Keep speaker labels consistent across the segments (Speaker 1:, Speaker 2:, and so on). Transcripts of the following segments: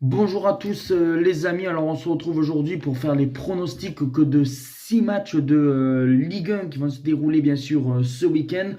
Speaker 1: Bonjour à tous les amis, alors on se retrouve aujourd'hui pour faire les pronostics que de 6 matchs de Ligue 1 qui vont se dérouler bien sûr ce week-end.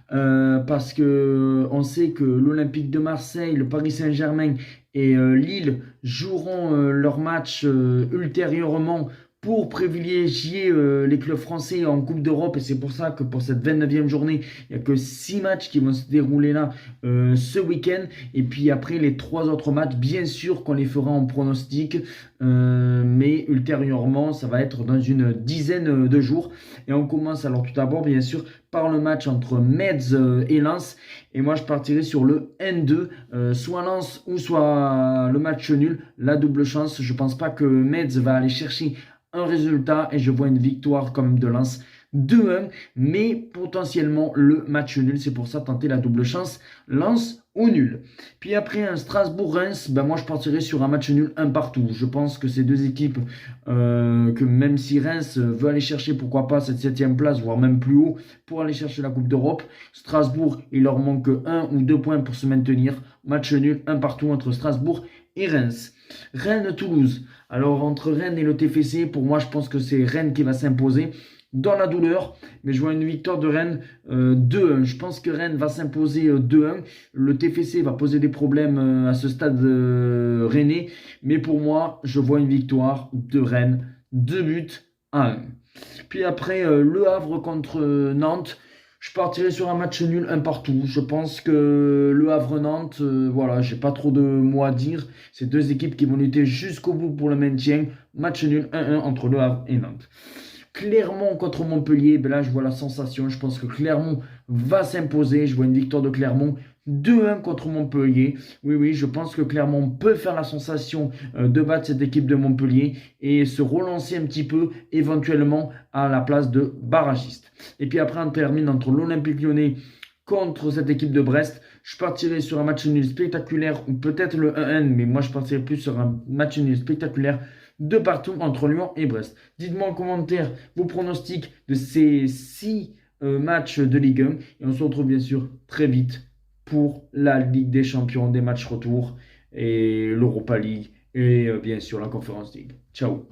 Speaker 1: Parce que on sait que l'Olympique de Marseille, le Paris Saint-Germain et Lille joueront leur match ultérieurement pour privilégier les clubs français en Coupe d'Europe. Et c'est pour ça que pour cette 29e journée, il n'y a que 6 matchs qui vont se dérouler là ce week-end. Et puis après, les 3 autres matchs, bien sûr qu'on les fera en pronostic. Mais ultérieurement, ça va être dans une dizaine de jours. Et on commence alors tout d'abord, bien sûr, par le match entre Metz et Lens. Et moi, je partirai sur le N2, soit Lens ou soit le match nul, la double chance. Je pense pas que Metz va aller chercher un résultat et je vois une victoire quand même de Lens 2-1, mais potentiellement le match nul. C'est pour ça tenter la double chance, Lens ou nul. Puis après un Strasbourg-Reims, ben moi je partirai sur un match nul un partout. Je pense que ces deux équipes, que même si Reims veut aller chercher pourquoi pas cette 7e place, voire même plus haut, pour aller chercher la Coupe d'Europe, Strasbourg, il leur manque 1 ou 2 points pour se maintenir. Match nul un partout entre Strasbourg et Reims. Rennes-Toulouse. Alors entre Rennes et le TFC, pour moi je pense que c'est Rennes qui va s'imposer dans la douleur, mais je vois une victoire de Rennes 2-1. Je pense que Rennes va s'imposer 2-1. Le TFC va poser des problèmes à ce stade rennais, mais pour moi, je vois une victoire de Rennes 2-1. Puis après, Le Havre contre Nantes. Je partirai sur un match nul, un partout. Je pense que Le Havre-Nantes, voilà, j'ai pas trop de mots à dire. C'est deux équipes qui vont lutter jusqu'au bout pour le maintien. Match nul 1-1 entre Le Havre et Nantes. Clermont contre Montpellier, ben là je vois la sensation. Je pense que Clermont va s'imposer. Je vois une victoire de Clermont 2-1 contre Montpellier. Oui, oui, je pense que Clermont peut faire la sensation de battre cette équipe de Montpellier et se relancer un petit peu éventuellement à la place de barragiste. Et puis après on termine entre l'Olympique Lyonnais contre cette équipe de Brest. Je partirai sur un match nul spectaculaire ou peut-être le 1-1, mais moi je partirai plus sur un match nul spectaculaire de partout entre Lyon et Brest. Dites-moi en commentaire vos pronostics de ces 6 matchs de Ligue 1 et on se retrouve bien sûr très vite pour la Ligue des Champions, des matchs retour et l'Europa League et bien sûr la Conference League. Ciao.